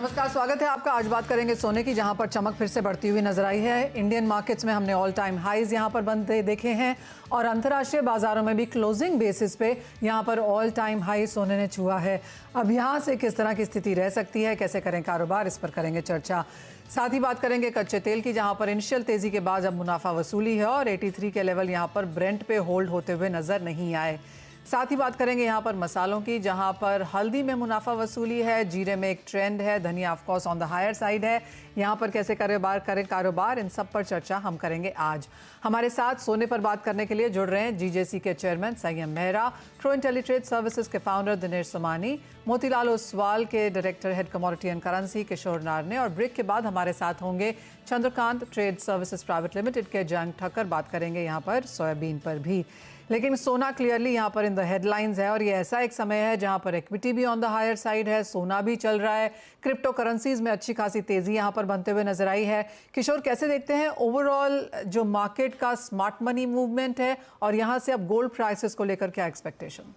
नमस्कार, स्वागत है आपका। आज बात करेंगे सोने की, जहां पर चमक फिर से बढ़ती हुई नजर आई है। इंडियन मार्केट्स में हमने ऑल टाइम हाईज यहां पर बनते देखे हैं और अंतर्राष्ट्रीय बाजारों में भी क्लोजिंग बेसिस पे यहां पर ऑल टाइम हाई सोने ने छुआ है। अब यहां से किस तरह की स्थिति रह सकती है, कैसे करें कारोबार, इस पर करेंगे चर्चा। साथ ही बात करेंगे कच्चे तेल की, जहां पर इनिशियल तेजी के बाद अब मुनाफा वसूली है और 83 के लेवल यहां पर ब्रेंट पे होल्ड होते हुए नजर नहीं आए। साथ ही बात करेंगे यहाँ पर मसालों की, जहाँ पर हल्दी में मुनाफा वसूली है, जीरे में एक ट्रेंड है, धनिया of course on the higher side है। यहाँ पर कैसे करें कारोबार, इन सब पर चर्चा हम करेंगे आज। हमारे साथ सोने पर बात करने के लिए जुड़ रहे हैं जीजेसी के chairman Sanyam Mehra, true Intellitrade services के फाउंडर दिनेश सोमानी, मोतीलाल ओसवाल के director head commodity and currency Kishore Narne, और ब्रेक के बाद हमारे साथ होंगे Chandrakant trade services private limited के जंग ठक्कर। बात करेंगे यहाँ पर सोयाबीन पर भी। लेकिन सोना क्लियरली यहाँ पर इन द हेडलाइंस है और ये ऐसा एक समय है जहाँ पर इक्विटी भी ऑन द हायर साइड है, सोना भी चल रहा है, क्रिप्टो करेंसीज में अच्छी खासी तेजी यहाँ पर बनते हुए नजर आई है। किशोर, कैसे देखते हैं ओवरऑल जो मार्केट का स्मार्ट मनी मूवमेंट है और यहाँ से अब गोल्ड प्राइसेस को लेकर क्या expectation?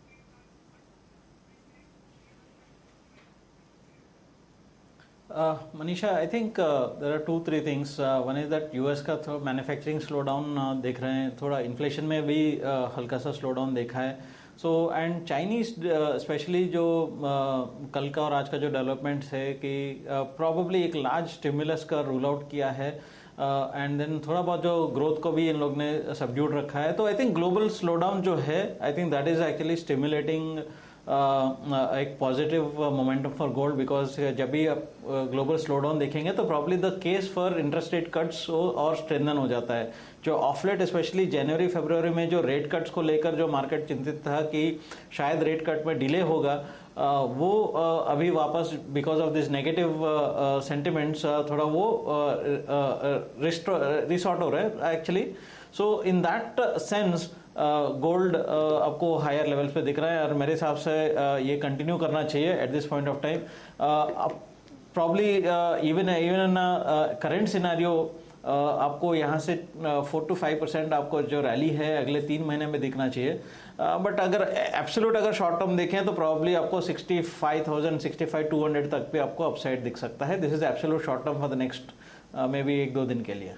Manisha, I think there are 2-3 things. One is that US का थोड़ा मैन्युफैक्चरिंग स्लो डाउन देख रहे हैं, थोड़ा इन्फ्लेशन में भी हल्का सा स्लो डाउन देखा है। सो एंड चाइनीज स्पेशली जो कल का और आज का जो डेवलपमेंट्स है कि प्रॉबली एक लार्ज स्टिमुलस का रूल आउट किया है एंड देन थोड़ा बहुत जो ग्रोथ को भी इन लोग ने सबड्यूड रखा है। तो I think global slow down जो है, I think that is actually stimulating एक positive momentum for gold, because जब भी आप ग्लोबल स्लो डाउन देखेंगे तो probably the case for interest rate cuts और स्ट्रेंथन हो जाता है। जो ऑफलेट स्पेशली जनवरी फरवरी में जो रेट कट्स को लेकर जो मार्केट चिंतित था कि शायद रेट कट में डिले होगा, वो अभी वापस because of this negative sentiments थोड़ा वो रिसॉर्ट हो रहा है actually. So in that sense gold आपको हायर लेवल्स पे दिख रहा है और मेरे हिसाब से ये कंटिन्यू करना चाहिए at this point of time. Probably even in current scenario आपको यहाँ से 4 to 5% आपको जो रैली है अगले 3 महीने में दिखना चाहिए। बट अगर एब्सोल्यूट अगर शॉर्ट टर्म देखें तो प्रॉब्ली आपको 65,000 65,200 तक पे आपको अपसाइड दिख सकता है। This is absolute short term for the next may be 1-2 दिन के लिए।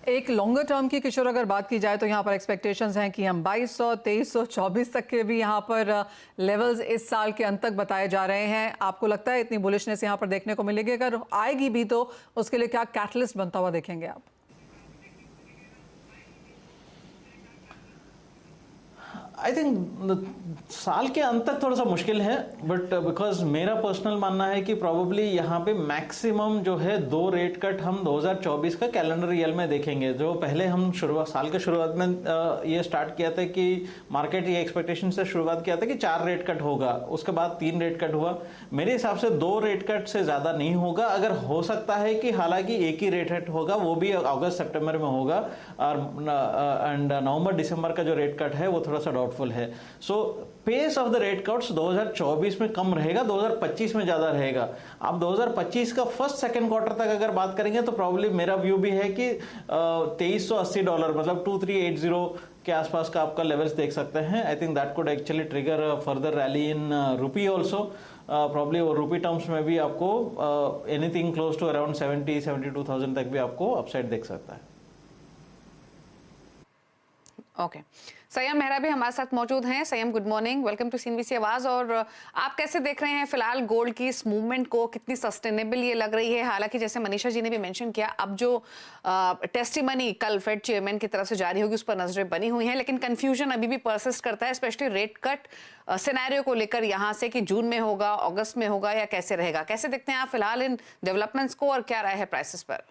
एक लॉन्गर टर्म की किशोर अगर बात की जाए तो यहाँ पर एक्सपेक्टेशंस हैं कि हम 2200, 2300, 24 तक के भी यहाँ पर लेवल्स इस साल के अंत तक बताए जा रहे हैं। आपको लगता है इतनी बुलिशनेस यहाँ पर देखने को मिलेगी? अगर आएगी भी तो उसके लिए क्या कैटलिस्ट बनता हुआ देखेंगे आप? आई थिंक साल के अंत तक थोड़ा सा मुश्किल है, बट बिकॉज मेरा पर्सनल मानना है कि प्रोबेबली यहाँ पे मैक्सिमम जो है 2 रेट कट हम 2024 का कैलेंडर ईयर में देखेंगे। जो पहले हम साल के शुरुआत में ये स्टार्ट किया था कि मार्केट ये एक्सपेक्टेशन से शुरुआत किया था कि 4 रेट कट होगा, उसके बाद 3 रेट कट हुआ। मेरे हिसाब से 2 रेट कट से ज़्यादा नहीं होगा। अगर हो सकता है कि हालांकि एक ही रेट कट होगा, वो भी अगस्त सितंबर में होगा, और एंड नवंबर दिसंबर का जो रेट कट है वो थोड़ा सा डाउटफुल है। So pace of the rate cuts 2024 में कम रहेगा, 2025 में ज्यादा रहेगा। आप 2025 का फर्स्ट सेकंड क्वार्टर तक अगर बात करेंगे तो प्रॉब्ली मेरा व्यू भी है कि $2380 मतलब 2380 के आसपास का आपका लेवल्स देख सकते हैं। आई think that could actually trigger further rally in rupee also. Probably और रुपी टर्म्स में भी आपको एनीथिंग क्लोज टू अराउंड 70-72,000 तक भी आपको अपसाइड देख सकता है। ओके, संयम मेहरा भी हमारे साथ मौजूद हैं। Sanyam, good morning, welcome to CNBC Awaaz. और आप कैसे देख रहे हैं फिलहाल गोल्ड की इस मूवमेंट को, कितनी सस्टेनेबल ये लग रही है? हालांकि जैसे मनीषा जी ने भी मेंशन किया, अब जो टेस्टिमनी कल फेड चेयरमैन की तरफ से जारी होगी उस पर नजरें बनी हुई हैं, लेकिन कंफ्यूजन अभी भी परसिस्ट करता है, स्पेशली रेट कट सिनेरियो को लेकर यहाँ से कि जून में होगा, अगस्त में होगा या कैसे रहेगा? कैसे देखते हैं आप फिलहाल इन डेवलपमेंट्स को और क्या राय है प्राइसेस पर?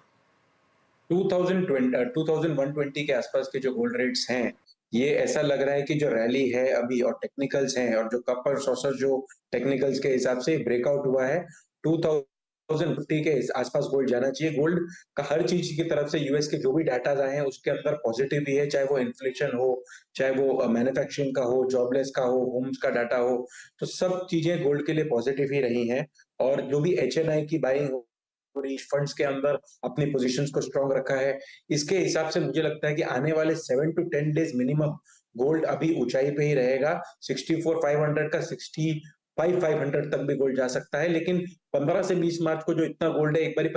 2120 के आसपास के जो गोल्ड रेट्स हैं, ये ऐसा लग रहा है कि जो रैली है अभी और टेक्निकल्स हैं और जो कपर सॉसर जो टेक्निकल्स के हिसाब से ब्रेकआउट हुआ है, 2050 के आसपास गोल्ड जाना चाहिए। गोल्ड का हर चीज की तरफ से यूएस के जो भी डाटा आए हैं उसके अंदर पॉजिटिव ही है, चाहे वो इन्फ्लेशन हो, चाहे वो मैन्युफैक्चरिंग का हो, जॉबलेस का हो, होम्स का डाटा हो, तो सब चीजें गोल्ड के लिए पॉजिटिव ही रही हैं। और जो भी एचएनआई की बाइंग हो रही, फंड्स के अंदर अपनी पोजीशंस को स्ट्रांग रखा है, इसके हिसाब से मुझे लगता है कि आने वाले 7 to 10 डेज मिनिमम गोल्ड अभी ऊंचाई पे ही रहेगा। 64,500 का $500 तक भी गोल्ड जा सकता है, लेकिन 15 से 20 मार्च को जो इतना गोल्ड है, एक बार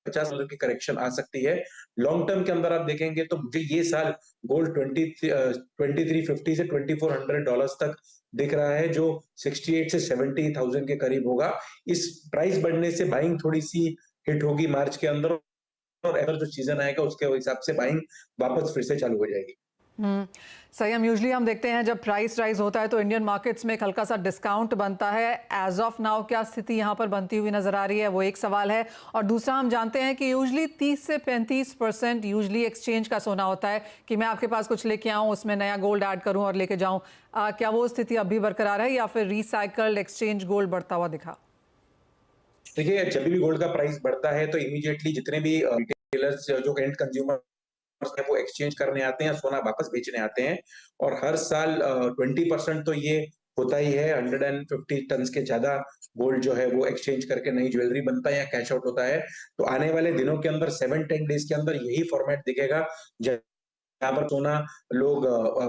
$50 की करेक्शन आ सकती है। लॉन्ग टर्म के अंदर आप देखेंगे तो मुझे ये साल गोल्ड 2350 से $2400 तक दिख रहा है, जो 68 से 70,000 के करीब होगा। इस प्राइस बढ़ने से बाइंग थोड़ी सी हिट होगी मार्च के अंदर, और अगर जो सीजन आएगा उसके हिसाब से बाइंग वापस फिर से चालू हो जाएगी। संयम, यूजली हम देखते हैं जब प्राइस राइज होता है तो इंडियन मार्केट्स में एक हल्का सा डिस्काउंट बनता है। एज ऑफ नाउ क्या स्थिति यहाँ पर बनती हुई नजर आ रही है, वो एक सवाल है। और दूसरा, हम जानते हैं कि यूजली 30 से 35% यूजली एक्सचेंज का सोना होता है कि मैं आपके पास कुछ लेके आऊँ, उसमें नया गोल्ड ऐड करूँ और लेके जाऊँ। क्या वो स्थिति अब भी बरकरार है या फिर रिसाइकल्ड एक्सचेंज गोल्ड बढ़ता हुआ दिखा? देखिए, जब भी गोल्ड का प्राइस बढ़ता है तो इमीडिएटली जितने भी रिटेलर्स जो एंड कंज्यूमर वो एक्सचेंज करने आते हैं, सोना वापस बेचने आते हैं, और हर साल 20% तो ये होता ही है। 150 टन के ज्यादा गोल्ड जो है वो एक्सचेंज करके नई ज्वेलरी बनता है या कैश आउट होता है। तो आने वाले दिनों के अंदर 7-10 डेज के अंदर यही फॉर्मेट दिखेगा, जहां पर सोना लोग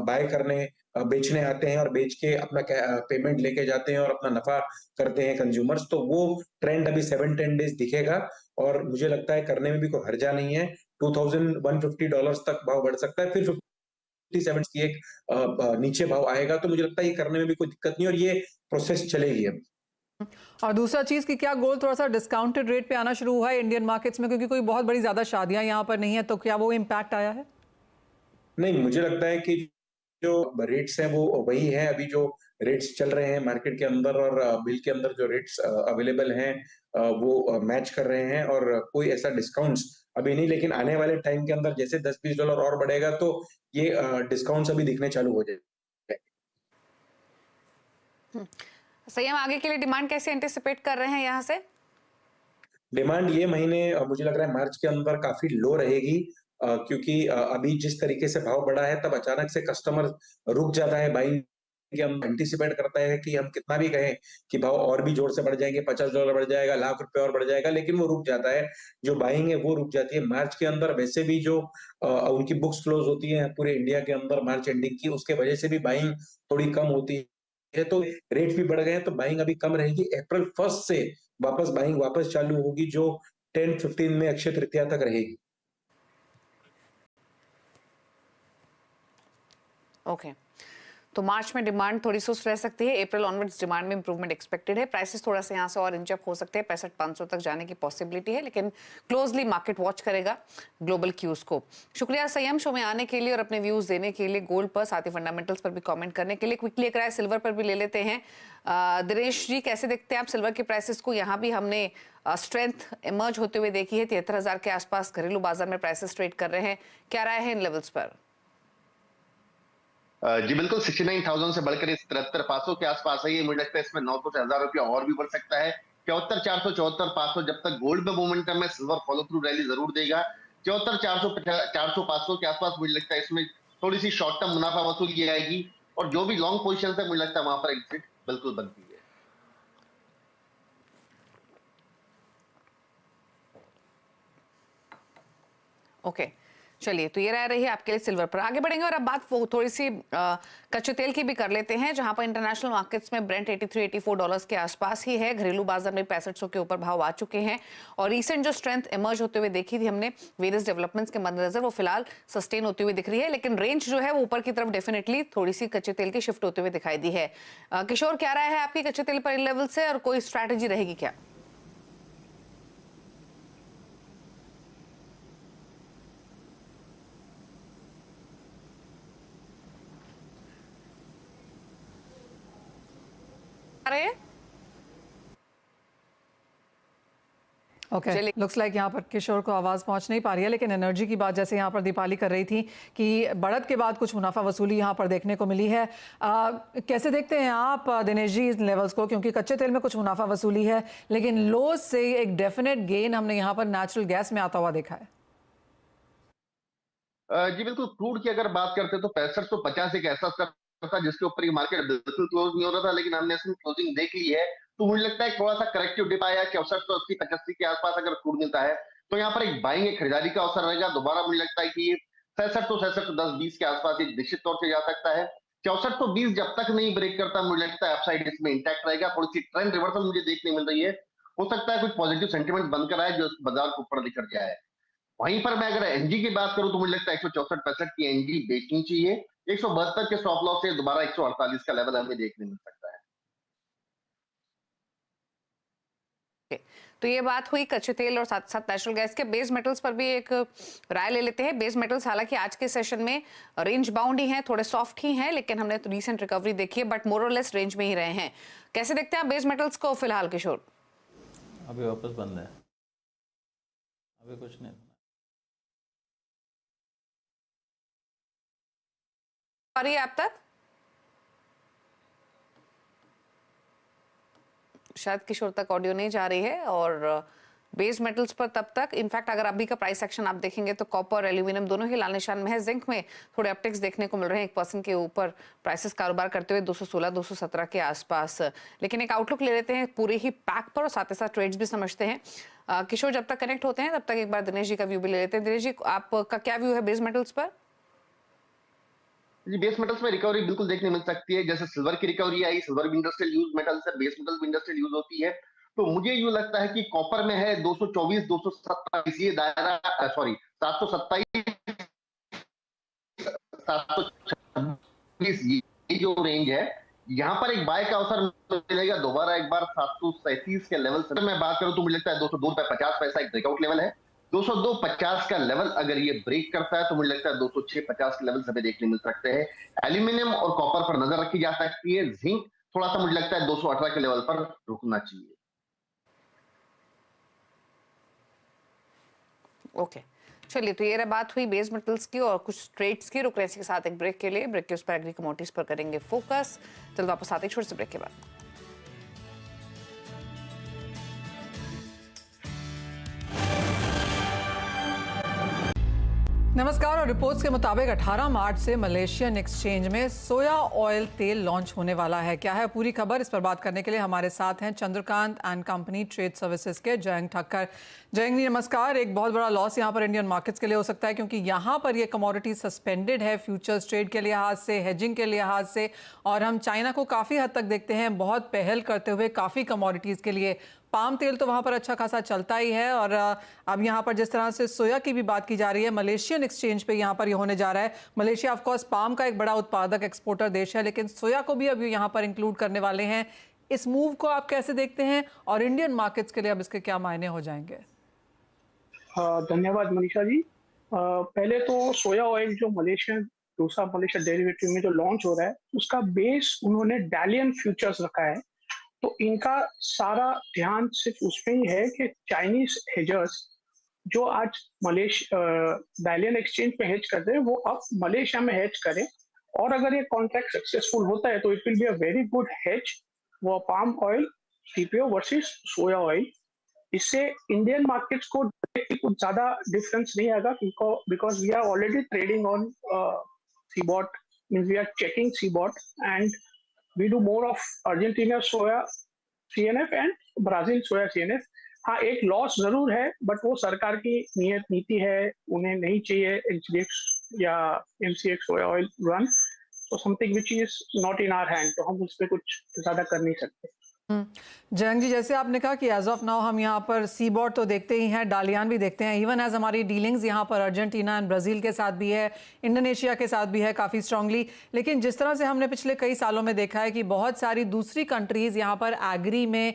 बाय करने बेचने आते हैं और बेच के अपना पेमेंट लेके जाते हैं और अपना नफा करते हैं कंज्यूमर्स। तो वो ट्रेंड अभी 7-10 डेज दिखेगा, और मुझे लगता है करने में भी कोई हर्जा नहीं है। $2150 तक भाव बढ़ सकता है, फिर 57 की एक नीचे भाव आएगा, तो मुझे लगता है ये करने में भी कोई दिक्कत नहीं, और ये प्रोसेस चलेगी अब। और दूसरा चीज कि क्या गोल्ड थोड़ा सा डिस्काउंटेड रेट पे आना शुरू हुआ है इंडियन मार्केट्स में, क्योंकि कोई बहुत बड़ी ज्यादा शादियां यहाँ पर नहीं है, तो क्या वो इम्पैक्ट आया है? नहीं, मुझे लगता है कि जो रेट्स हैं वो वही है। अभी जो रेट्स चल रहे हैं मार्केट के अंदर और बिल के अंदर जो रेट्स अवेलेबल हैं वो मैच कर रहे हैं, और कोई ऐसा डिस्काउंट्स अभी नहीं। लेकिन आने वाले टाइम के अंदर जैसे $10-20 और बढ़ेगा तो ये डिस्काउंट्स अभी दिखने चालू हो जाएंगे। संयम, आगे के लिए डिमांड कैसे एंटिसिपेट कर रहे हैं यहाँ से? डिमांड ये महीने मुझे लग रहा है मार्च के अंदर काफी लो रहेगी, क्योंकि अभी जिस तरीके से भाव बढ़ा है, तब अचानक से कस्टमर रुक जाता है बाइंग के। हम एंटिसिपेट करते हैं कि हम कितना भी कहें कि भाव और भी जोर से बढ़ जाएंगे, $50 बढ़ जाएगा, लाख रुपए और बढ़ जाएगा, लेकिन वो रुक जाता है। जो बाइंग है वो रुक जाती है मार्च के अंदर। वैसे भी जो उनकी बुक्स क्लोज होती है पूरे इंडिया के अंदर मार्च एंडिंग की, उसके वजह से भी बाइंग थोड़ी कम होती है, तो रेट भी बढ़ गए हैं, तो बाइंग अभी कम रहेगी। अप्रैल 1 से वापस बाइंग वापस चालू होगी, जो 10-15 में अक्षय तृतीया तक रहेगी। ओके, तो मार्च में डिमांड थोड़ी सुस्त रह सकती है, अप्रैल ऑनवर्ड्स डिमांड में इंप्रूवमेंट एक्सपेक्टेड है। प्राइसेस थोड़ा सा यहाँ से और इंच अप हो सकते हैं, 65,500 तक जाने की पॉसिबिलिटी है, लेकिन क्लोजली मार्केट वॉच करेगा ग्लोबल क्यूज को। शुक्रिया संयम, शो में आने के लिए और अपने व्यूज देने के लिए, गोल्ड पर साथ ही फंडामेंटल्स पर भी कमेंट करने के लिए। क्विकली एक राय सिल्वर पर भी ले लेते हैं। दिनेश जी, कैसे देखते हैं आप सिल्वर के प्राइसेस को? यहाँ भी हमने स्ट्रेंथ इमर्ज होते हुए देखी है, 73,000 के आसपास घरेलू बाजार में प्राइसेस ट्रेड कर रहे हैं। क्या राय है इन लेवल्स पर? जी बिल्कुल, 69,000 से बढ़कर इस 73,500 के आसपास है। ये मुझे लगता है इसमें 900 से 1,000 रुपया और भी बढ़ सकता है। 74,400, 74,500 जब तक गोल्ड में मोमेंटम है, सिल्वर फॉलो थ्रू रैली जरूर देगा। 74,400, 400-500 के आसपास मुझे लगता है इसमें थोड़ी सी शॉर्ट टर्म मुनाफा वसूली आएगी, और जो भी लॉन्ग पोजिशन है मुझे लगता है वहां पर एग्जिट बिल्कुल बनती है। ओके, चलिए, तो ये राय रही है आपके लिए सिल्वर पर। आगे बढ़ेंगे और अब बात थोड़ी सी कच्चे तेल की भी कर लेते हैं, जहां पर इंटरनेशनल मार्केट्स में ब्रेंट $83-84 के आसपास ही है। घरेलू बाजार में 6500 के ऊपर भाव आ चुके हैं, और रिसेंट जो स्ट्रेंथ इमर्ज होते हुए देखी थी हमने वेरियस डेवलपमेंट्स के मद्देनजर, वो फिलहाल सस्टेन होती हुई दिख रही है, लेकिन रेंज जो है वो ऊपर की तरफ डेफिनेटली थोड़ी सी कच्चे तेल की शिफ्ट होते हुए दिखाई दी है। किशोर, क्या राय है आपकी कच्चे तेल पर इन लेवल से, और कोई स्ट्रैटेजी रहेगी क्या? ओके, लुक्स लाइक यहाँ पर किशोर को आवाज़ पहुँच नहीं पा रही है, लेकिन एनर्जी की बात जैसे यहाँ पर दीपाली कर रही थी कि बढ़त के बाद कुछ मुनाफा वसूली यहाँ पर देखने को मिली है। कैसे देखते हैं आप दिनेश जी इस लेवल्स को, क्योंकि कच्चे तेल में कुछ मुनाफा वसूली है, लेकिन लो से एक डेफिनेट गेन हमने यहाँ पर नेचुरल गैस में आता हुआ देखा है। जी बिल्कुल, क्रूड की अगर बात करते हैं तो 6550 एक ऐसा स्तर था जिसके ऊपर ये मार्केट बिल्कुल क्लोज नहीं हो रहा था, लेकिन हमने इसमें क्लोजिंग देख ली है, तो मुझे लगता है थोड़ा सा करेक्टिव डिप आया। 6480, 85 के आसपास अगर क्रूड मिलता है तो यहाँ पर एक बाइंग, एक खरीदारी का अवसर रहेगा। दोबारा मुझे लगता है कि 66 तो 10-20 के आसपास एक निश्चित तौर से जा सकता है। 6420 जब तक नहीं ब्रेक करता, मुझे लगता है अपसाइड इसमें इंटैक्ट रहेगा। थोड़ी सी ट्रेंड रिवर्सल मुझे देखने मिल रही है, हो सकता है कुछ पॉजिटिव सेंटिमेंट बनकर आए जो बाजार को ऊपर लेकर जाए। वहीं पर मैं अगर एनजी की बात करूं तो मुझे लगता है 164.65 की एनजी बेचनी चाहिए। 172 के स्टॉप लॉस से दोबारा 148 का लेवल हमें देखने मिल सकता है। तो ये बात हुई कच्चे तेल और साथ साथ नेचुरल गैस के। बेस मेटल्स पर भी एक राय ले लेते हैं। बेस मेटल्स हालांकि आज के सेशन में रेंज बाउंड ही हैं, थोड़े सॉफ्ट ही हैं, लेकिन हमने तो रीसेंट रिकवरी देखी है, बट मोर और लेस रेंज में ही रहे हैं। कैसे देखते हैं आप बेस मेटल्स को फिलहाल, किशोर? अभी वापस बंद है, अभी कुछ नहीं। आ रही है आप तक? शायद किशोर तक ऑडियो नहीं जा रही है। और बेस मेटल्स पर तब तक, इनफैक्ट अगर अभी का प्राइस एक्शन आप देखेंगे तो कॉपर एल्यूमिनियम दोनों ही लाल निशान में है। जिंक में थोड़े अपटिक्स देखने को मिल रहे हैं, 1% के ऊपर प्राइसेस कारोबार करते हुए 216-217 के आसपास। लेकिन एक आउटलुक ले लेते हैं पूरे ही पैक पर और साथ ही साथ ट्रेड्स भी समझते हैं। किशोर जब तक कनेक्ट होते हैं तब तक एक बार दिनेश जी का व्यू भी ले लेते हैं। दिनेश जी, आपका क्या व्यू है बेस मेटल्स पर? जी, बेस मेटल्स में रिकवरी बिल्कुल देखने मिल सकती है। जैसे सिल्वर की रिकवरी आई, सिल्वर भी इंडस्ट्रियल यूज मेटल्स है, बेस मेटल भी इंडस्ट्रियल यूज होती है। तो मुझे यूं लगता है कि कॉपर में है 224 227 ये दायरा, सॉरी 727 726 ये जो रेंज है, यहाँ पर एक बाय का अवसर मिलेगा दोबारा एक बार 737 के लेवल से। मैं बात करूं तो मुझे लगता है 202.50 एक ब्रेकआउट लेवल है। 202.50 का लेवल अगर ये ब्रेक करता है तो मुझे लगता है 206.50 के लेवल हमें देखने मिल सकते हैं। एल्यूमिनियम और कॉपर पर नजर रखी जा सकती है। जिंक थोड़ा सा मुझे लगता है 218 के लेवल पर रुकना चाहिए। ओके, चलिए, तो ये बात हुई बेस मेटल्स की और कुछ ट्रेड्स की। रुक रहे के साथ एक ब्रेक के लिए। ब्रेक के उस पर एग्री कमोडिटीज पर करेंगे फोकस। चलो वापस आते हैं छोटे से ब्रेक के बाद। नमस्कार। और रिपोर्ट्स के मुताबिक 18 मार्च से मलेशियन एक्सचेंज में सोया ऑयल तेल लॉन्च होने वाला है। क्या है पूरी खबर, इस पर बात करने के लिए हमारे साथ हैं Chandrakant and company trade services के जयंग ठक्कर। जयंग जी नमस्कार। एक बहुत बड़ा लॉस यहाँ पर इंडियन मार्केट्स के लिए हो सकता है, क्योंकि यहाँ पर ये कमोडिटी सस्पेंडेड है फ्यूचर्स ट्रेड के लिहाज से, हेजिंग के लिहाज से, और हम चाइना को काफ़ी हद तक देखते हैं बहुत पहल करते हुए काफ़ी कमोडिटीज़ के लिए। पाम तेल तो वहाँ पर अच्छा खासा चलता ही है, और अब यहाँ पर जिस तरह से सोया की भी बात की जा रही है, मलेशियन एक्सचेंज पे यहाँ पर ये होने जा रहा है। मलेशिया ऑफ कोर्स पाम का एक बड़ा उत्पादक एक्सपोर्टर देश है, लेकिन सोया को भी अभी यहाँ पर इंक्लूड करने वाले हैं। इस मूव को आप कैसे देखते हैं, और इंडियन मार्केट्स के लिए अब इसके क्या मायने हो जाएंगे? धन्यवाद मनीषा जी। पहले तो सोया ऑयल जो दूसरा मलेशिया डेरिवेटिव में जो लॉन्च हो रहा है, उसका बेस उन्होंने डालियन फ्यूचर्स रखा है। तो इनका सारा ध्यान सिर्फ उसमें ही है कि चाइनीज हेजर्स जो आज डालियन एक्सचेंज पे हेज करते हैं, वो अब मलेशिया में हेज करें। और अगर ये कॉन्ट्रैक्ट सक्सेसफुल होता है तो it will be a very good hedge वो palm oil CPO versus soya oil. इससे इंडियन मार्केट्स को कुछ ज्यादा डिफरेंस नहीं आएगा, because we are already trading on CBOT, means we are checking CBOT and we do more of Argentina soya CNF and Brazil soya CNF। हाँ, एक loss जरूर है, बट वो सरकार की नीति है, उन्हें नहीं चाहिए HDX या MCX सोया ऑयल रन, तो something which is not in our hand, तो हम उस पर कुछ ज्यादा कर नहीं सकते। जयंग जी, जैसे आपने कहा कि एज ऑफ नाउ हम यहाँ पर सीबॉट तो देखते ही हैं, डालियान भी देखते हैं, इवन एज हमारी डीलिंग्स यहाँ पर अर्जेंटीना एंड ब्राज़ील के साथ भी है, इंडोनेशिया के साथ भी है काफ़ी स्ट्रांगली। लेकिन जिस तरह से हमने पिछले कई सालों में देखा है कि बहुत सारी दूसरी कंट्रीज़ यहाँ पर एग्री में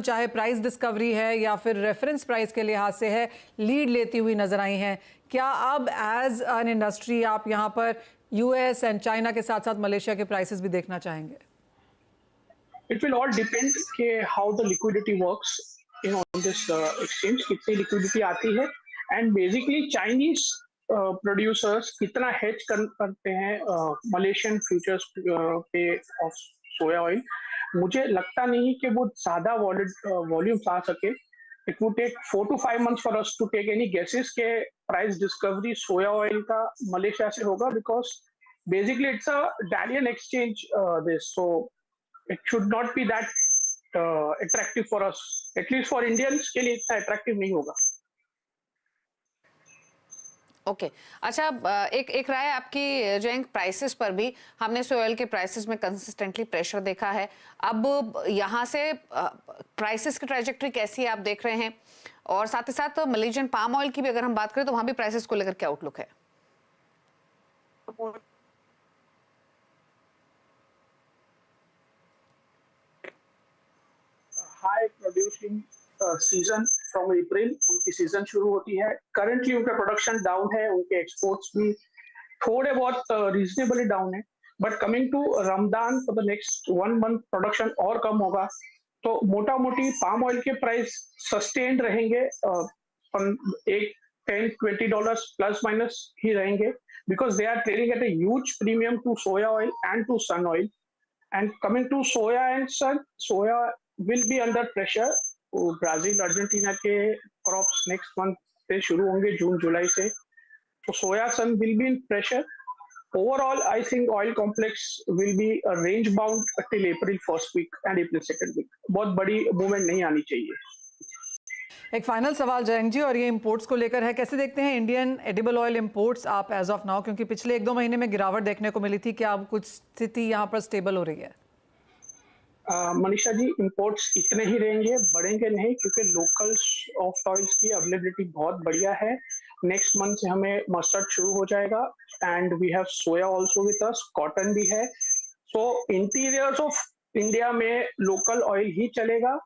चाहे प्राइस डिस्कवरी है या फिर रेफरेंस प्राइस के लिहाज से है, लीड लेती हुई नजर आई हैं। क्या अब एज एन इंडस्ट्री आप यहाँ पर US एंड चाइना के साथ साथ मलेशिया के प्राइसेस भी देखना चाहेंगे? It will all depend कि how the liquidity works on this exchange, कितनी liquidity आती है, and basically Chinese producers कितना hedge करते हैं Malaysian futures पे of soya oil। मुझे लगता नहीं कि वो ज्यादा volume आ सके। It would take 4 to 5 months for us to take any guesses के price discovery soya oil का मलेशिया से होगा, because basically it's a Dalian exchange so it should not be that attractive for us, at least for Indians के लिए इतना attractive नहीं होगा। Okay अच्छा, एक राय आपकी जयंत, प्राइसेस पर भी हमने ऑयल के प्राइसेस में कंसिस्टेंटली प्रेशर देखा है। अब यहाँ से प्राइसेस की ट्रैजेक्टरी कैसी है आप देख रहे हैं, और साथ ही साथ मलेशियन पाम ऑयल की भी अगर हम बात करें तो वहां भी प्राइसेस को लेकर क्या आउटलुक है? High producing season from April उनकी सीजन शुरू होती है। करंटली उनका प्रोडक्शन डाउन है, उनके एक्सपोर्ट्स भी थोड़े बहुत रीजनेबली डाउन है, but coming to Ramzan for the next 1 month production और कम होगा, तो मोटा मोटी पाम ऑयल के प्राइस सस्टेन्ड रहेंगे, एक $10-20 प्लस माइनस ही रहेंगे, because they are trading at a huge premium to soya oil and to sun oil. And coming to soya and sun, soya will be under pressure. Brazil Argentina के crops next month से शुरू होंगे, जून जुलाई से, तो soya sun will be in pressure. Overall, I think oil complex will be a range bound till April 1st week and April 2nd week. बहुत बड़ी movement नहीं आनी चाहिए। एक फाइनल सवाल जयंत जी, और ये इंपोर्ट्स को लेकर है, कैसे देखते हैं इंडियन एडिबल ऑयल इंपोर्ट्स आप एज ऑफ नाउ, क्योंकि पिछले 1-2 महीने में गिरावट देखने को मिली थी, क्या अब कुछ स्थिति यहाँ पर स्टेबल हो रही है? मनीषा जी, इंपोर्ट्स इतने ही रहेंगे, बढ़ेंगे नहीं, क्योंकि लोकल सॉफ्ट ऑयल्स की अवेलेबिलिटी बहुत बढ़िया है। नेक्स्ट मंथ से हमें मस्टर्ड शुरू हो जाएगा, and we have soya also with us, cotton भी है। सो इंटीरियर्स ऑफ इंडिया में लोकल ऑयल ही चलेगा।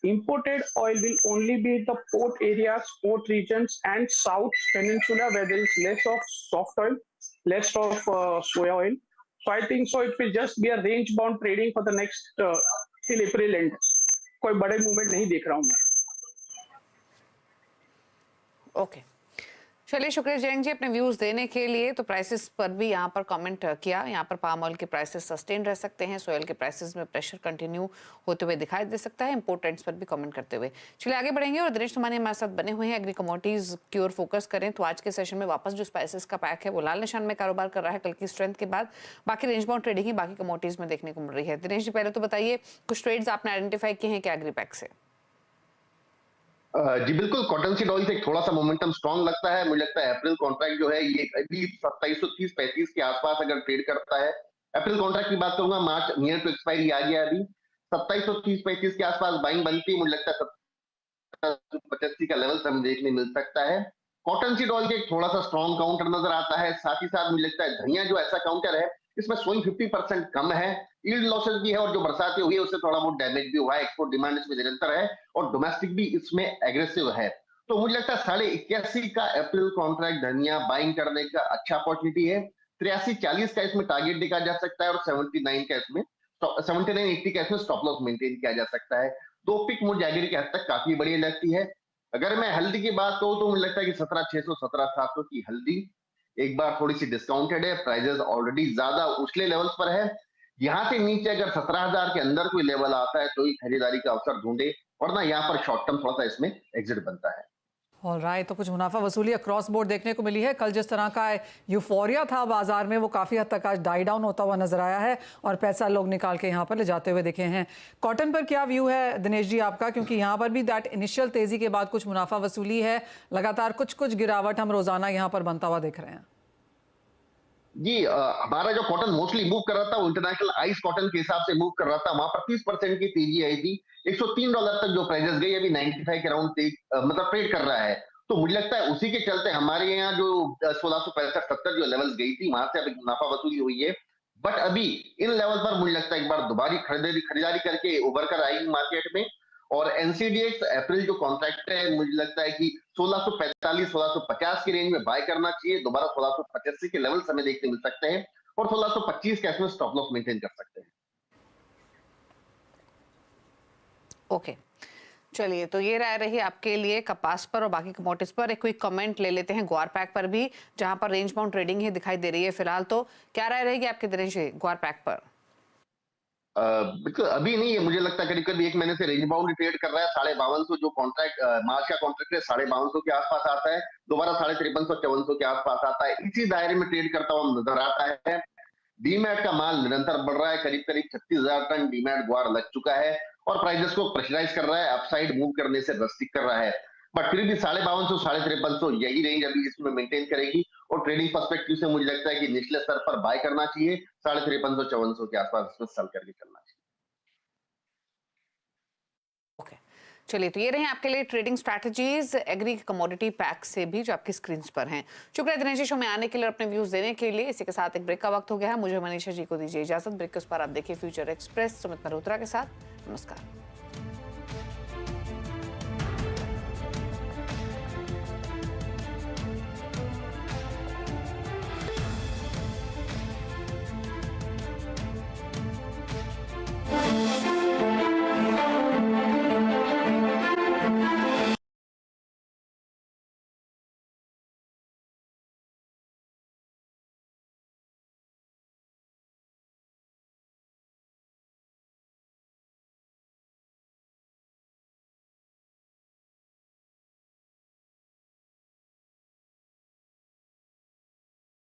Imported oil will only be the port areas, port regions and south peninsula where there is less of soft oil, less of soya oil. So I think so it will just be a range bound trading for the next till April end. कोई बड़े movement नहीं देख रहा हूं मैं। Okay, चलिए शुक्रिया जयंत जी अपने व्यूज देने के लिए। तो प्राइसेस पर भी यहाँ पर कमेंट किया, यहाँ पर पाम ऑयल के प्राइसेस सस्टेन रह सकते हैं, सोयल के प्राइसेस में प्रेशर कंटिन्यू होते हुए दिखाई दे सकता है, इंपोर्ट ट्रेंड्स पर भी कमेंट करते हुए। चलिए आगे बढ़ेंगे, और दिनेश तुमानी हमारे साथ बने हुए हैं, एग्री कमोडिटीज की ओर फोकस करें तो आज के सेशन में वापस जो स्पाइसेस का पैक है वो लाल निशान में कारोबार कर रहा है कल की स्ट्रेंथ के बाद। बाकी रेंज बाउंड ट्रेडिंग ही बाकी कमोडिटीज में देखने को मिल रही है। दिनेश जी पहले तो बताइए, कुछ ट्रेड्स आपने आइडेंटिफाई किए हैं क्या एग्री पैक से? जी बिल्कुल, कॉटन सीड ऑयल से थोड़ा सा मोमेंटम स्ट्रॉन्ग लगता है। मुझे लगता है अप्रैल कॉन्ट्रैक्ट जो है ये अभी 2730-35 के आसपास अगर ट्रेड करता है। अप्रैल कॉन्ट्रैक्ट की बात करूंगा, मार्च नियर टू एक्सपायरी आ गया, अभी 2730-35 के आसपास बाइंग बनती है। मुझे लगता है 2785 का लेवल हमें देखने मिल सकता है। कॉटन सीड ऑयल के थोड़ा सा स्ट्रॉन्ग काउंटर नजर आता है। साथ ही साथ मुझे लगता है धनिया जो ऐसा काउंटर है इसमें स्विंग 50% कम है, यील्ड लॉसेस भी है, और जो बरसातें हुई है उससे थोड़ा बहुत डैमेज भी हुआ है। एक्सपोर्ट डिमांड इसमें निरंतर है और डोमेस्टिक भी इसमें एग्रेसिव है। तो मुझे लगता है 81.5 का अप्रैल कॉन्ट्रैक्ट धनिया बाइंग करने का अच्छा अपॉर्चुनिटी है। 83-40 का इसमें टारगेट देखा जा सकता है, और 79 का इसमें 79-80 का इसमें स्टॉप लॉस मेंटेन किया जा सकता है। 2 पिक मुझे एग्री के हद तक काफी बढ़िया लगती है। अगर मैं हल्दी की बात करूं तो मुझे लगता है कि 17,600 17,700 की हल्दी एक बार थोड़ी सी डिस्काउंटेड है, प्राइजेस ऑलरेडी ज्यादा उछले लेवल्स पर है। यहां से नीचे अगर 17,000 के अंदर कोई लेवल आता है तो ही खरीदारी का अवसर ढूंढे, वरना यहाँ पर शॉर्ट टर्म थोड़ा सा इसमें एग्जिट बनता है। ऑलराइट, तो कुछ मुनाफा वसूली अक्रॉस बोर्ड देखने को मिली है। कल जिस तरह का यूफोरिया था बाजार में वो काफ़ी हद तक आज डाई डाउन होता हुआ नजर आया है, और पैसा लोग निकाल के यहाँ पर ले जाते हुए दिखे हैं। कॉटन पर क्या व्यू है दिनेश जी आपका, क्योंकि यहाँ पर भी दैट इनिशियल तेजी के बाद कुछ मुनाफा वसूली है, लगातार कुछ गिरावट हम रोजाना यहाँ पर बनता हुआ देख रहे हैं। जी हमारा जो कॉटन मोस्टली मूव कर रहा था वो इंटरनेशनल आइस कॉटन के हिसाब से मूव कर रहा था, वहां पर 30% की तेजी आई थी। $103 तक जो प्राइसेस गई, अभी 95 के राउंड मतलब ट्रेड कर रहा है। तो मुझे लगता है उसी के चलते हमारे यहाँ जो 1665-70 जो लेवल्स गई थी वहां से अभी मुनाफा वसूली हुई है। बट अभी इन लेवल पर मुझे लगता है एक बार दोबारा खरीदारी करके उभर कर आएगी मार्केट में। और एनसीडीएक्स अप्रैल जो कॉन्ट्रैक्ट है मुझे लगता है कि 1645-1650 की रेंज में बाय करना चाहिए। दोबारा 1685 के लेवल्स हमें देखने मिल सकते हैं, और 1625 के इसमें स्टॉप लॉस मेंटेन कर सकते हैं। ओके, चलिए तो ये राय रही आपके लिए कपास पर और बाकी कमोडिटीज पर। एक क्विक कमेंट ले लेते हैं ग्वार पैक पर भी, जहां पर रेंज बाउंड ट्रेडिंग ही दिखाई दे रही है फिलहाल। तो क्या राय रहेगी आपके दिनेश जी ग्वार पैक पर? बिल्कुल अभी नहीं है, मुझे लगता है करीब करीब 1 महीने से रेंज बाउंड ट्रेड कर रहा है। 5250 जो कॉन्ट्रैक्ट मार्च का कॉन्ट्रैक्ट है 5250 के आसपास आता है, दोबारा 5350-5400 के आसपास आता है। इसी दायरे में ट्रेड करता हुआ नजर आता है। डीमैट का माल निरंतर बढ़ रहा है, करीब करीब 36,000 टन डीमैट ग्वार लग चुका है, और प्राइसेस को प्रेशराइज कर रहा है, अपसाइड मूव करने से रेस्ट्रिक्ट कर रहा है। बट फिर भी 5250 5350 यही रेंज अभी इसमें मेंटेन करेगी और ट्रेडिंग पर्सपेक्टिव से मुझे लगता है कि निचले स्तर पर बाय करना चाहिए, 5350 5400 के आसपास इसमें सेल करके चलना चाहिए। ओके, चलिए, तो ये रहे आपके लिए trading strategies agree commodity pack से भी जो आपकी स्क्रीन पर हैं। शुक्रिया दिनेश जी शो में आने के लिए और अपने व्यूज देने के लिए। इसी के साथ एक ब्रेक का वक्त हो गया है। मुझे मनीषा जी को दीजिए इजाजत। ब्रेक के उस पर आप देखिए फ्यूचर एक्सप्रेस सुमित मल्होत्रा के साथ। नमस्कार।